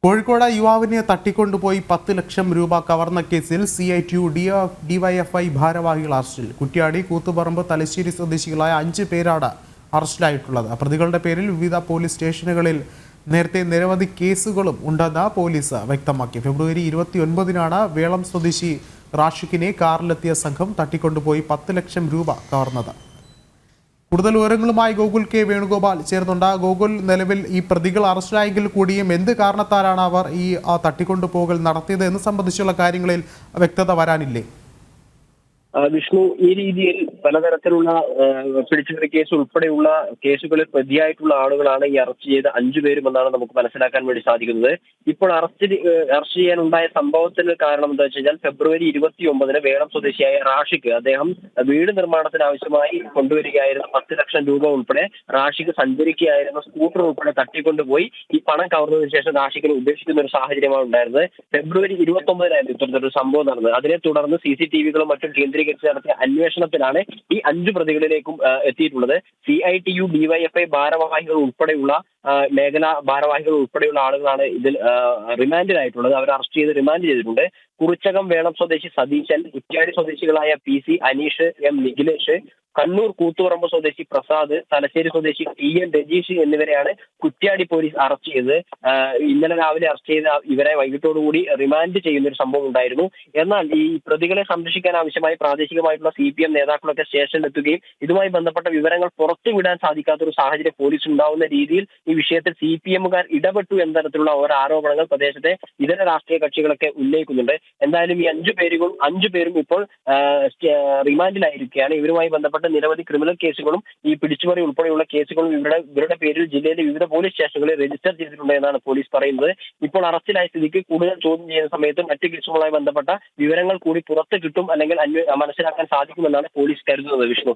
കോഴിക്കോട് യുവാവിനെ തട്ടിക്കൊണ്ടുപോയി 10 ലക്ഷം രൂപ കവർന്ന കേസിൽ CITU DYFI ഭാരവാഹികൾ അറസ്റ്റിൽ. കുറ്റ്യാടി, കൂത്തുപറമ്പ്, തലശ്ശേരി സ്വദേശികളായ 5 പേരാണ് അറസ്റ്റിലായിട്ടുള്ളത്. പ്രതികളുടെ പേരിൽ വിവിധ പോലീസ് സ്റ്റേഷനുകളിൽ നേരത്തെ നിരവധി കേസുകളും ഉണ്ടെന്ന് പോലീസ് വ്യക്തമാക്കി. ഫെബ്രുവരി 29-നാണ് വേളം സ്വദേശി റാഷിഖിനെ കാറിലെത്തിയ സംഘം തട്ടിക്കൊണ്ടുപോയി 10 ലക്ഷം രൂപ കവർന്നത്. കൂടുതൽ വിവരങ്ങളുമായി ഗോകുൽ കെ വേണുഗോപാൽ ചേർന്നുണ്ട്. ഗോകുൽ, നിലവിൽ ഈ പ്രതികൾ അറസ്റ്റിലായെങ്കിൽ കൂടിയും എന്ത് കാരണത്താലാണ് അവർ ഈ തട്ടിക്കൊണ്ടുപോകൽ നടത്തിയത് എന്ന് സംബന്ധിച്ചുള്ള കാര്യങ്ങളിൽ വ്യക്തത വരാനില്ലേ? വിഷ്ണു, ഈ രീതിയിൽ പലതരത്തിലുള്ള പിടിച്ചുപറി കേസ് ഉൾപ്പെടെയുള്ള കേസുകളിൽ പ്രതിയായിട്ടുള്ള ആളുകളാണ് ഈ അറസ്റ്റ് ചെയ്ത 5 പേരും എന്നാണ് നമുക്ക് മനസ്സിലാക്കാൻ വേണ്ടി സാധിക്കുന്നത്. ഇപ്പോൾ അറസ്റ്റ് ചെയ്യാനുണ്ടായ സംഭവത്തിന് കാരണം എന്താ വെച്ച് കഴിഞ്ഞാൽ ഫെബ്രുവരി 29-ന് വേളം സ്വദേശിയായ റാഷിഖ്, അദ്ദേഹം വീട് നിർമ്മാണത്തിന് ആവശ്യമായി കൊണ്ടുവരികയായിരുന്ന 10 ലക്ഷം രൂപ ഉൾപ്പെടെ റാഷിഖ് സഞ്ചരിക്കുകയായിരുന്ന സ്കൂട്ടർ ഉൾപ്പെടെ തട്ടിക്കൊണ്ടുപോയി ഈ പണം കവർന്നതിന് ശേഷം റാഷിഖിനെ ഉപേക്ഷിക്കുന്ന ഒരു സാഹചര്യമാണ് ഉണ്ടായിരുന്നത്. ഫെബ്രുവരി 29-നായിരുന്നു ഇത്തരത്തിലൊരു സംഭവം നടന്നത്. അതിനെ തുടർന്ന് CCTV-കളും മറ്റും കേന്ദ്രീകരിച്ച് നടത്തിയ അന്വേഷണത്തിലാണ് ഈ 5 പ്രതികളിലേക്കും എത്തിയിട്ടുള്ളത്. CITU DYFI ഭാരവാഹികൾ ഉൾപ്പെടെയുള്ള മേഖലാ ഭാരവാഹികൾ ഉൾപ്പെടെയുള്ള ആളുകളാണ് ഇതിൽ റിമാൻഡിലായിട്ടുള്ളത്. അവർ അറസ്റ്റ് ചെയ്ത് റിമാൻഡ് ചെയ്തിട്ടുണ്ട്. കുറിച്ചകം വേളം സ്വദേശി സതീശൻ, കുറ്റ്യാടി സ്വദേശികളായ PC അനീഷ്, M നിഖിലേഷ്, കണ്ണൂർ കൂത്തുപറമ്പ് സ്വദേശി പ്രസാദ്, തലശ്ശേരി സ്വദേശി TN രജീഷ് എന്നിവരെയാണ് കുറ്റ്യാടി പോലീസ് അറസ്റ്റ് ചെയ്തത്. ഇന്നലെ രാവിലെ അറസ്റ്റ് ചെയ്ത ഇവരെ വൈകിട്ടോടുകൂടി റിമാൻഡ് ചെയ്യുന്ന ഒരു സംഭവം ഉണ്ടായിരുന്നു. എന്നാൽ ഈ പ്രതികളെ സംരക്ഷിക്കാൻ ആവശ്യമായി പ്രാദേശികമായിട്ടുള്ള CPM നേതാക്കളൊക്കെ സ്റ്റേഷനിലെത്തുകയും ഇതുമായി ബന്ധപ്പെട്ട വിവരങ്ങൾ പുറത്തുവിടാൻ സാധിക്കാത്ത ഒരു സാഹചര്യം പോലീസ് ഉണ്ടാവുന്ന രീതിയിൽ ഈ വിഷയത്തിൽ CPM-കാർ ഇടപെട്ടു എന്ന തരത്തിലുള്ള ഓരോ ആരോപണങ്ങൾ പ്രദേശത്തെ ഇതര രാഷ്ട്രീയ കക്ഷികളൊക്കെ ഉന്നയിക്കുന്നുണ്ട്. എന്തായാലും ഈ 5 പേരും ഇപ്പോൾ റിമാൻഡിലായിരിക്കുകയാണ്. ഇവരുമായി ബന്ധപ്പെട്ട നിരവധി ക്രിമിനൽ കേസുകളും ഈ പിടിച്ചുപറി ഉൾപ്പെടെയുള്ള കേസുകളും ഇവരുടെ പേരിൽ ജില്ലയിലെ വിവിധ പോലീസ് സ്റ്റേഷനുകളിൽ രജിസ്റ്റർ ചെയ്തിട്ടുണ്ട് എന്നാണ് പോലീസ് പറയുന്നത്. ഇപ്പോൾ അറസ്റ്റിലായ സ്ഥിതിക്ക് കൂടുതൽ ചോദ്യം ചെയ്യുന്ന സമയത്ത് മറ്റ് കേസുകളുമായി ബന്ധപ്പെട്ട വിവരങ്ങൾ കൂടി പുറത്ത് കിട്ടും, അല്ലെങ്കിൽ മനസ്സിലാക്കാൻ സാധിക്കുമെന്നാണ് പോലീസ് കരുതുന്നത്. വിഷ്ണു.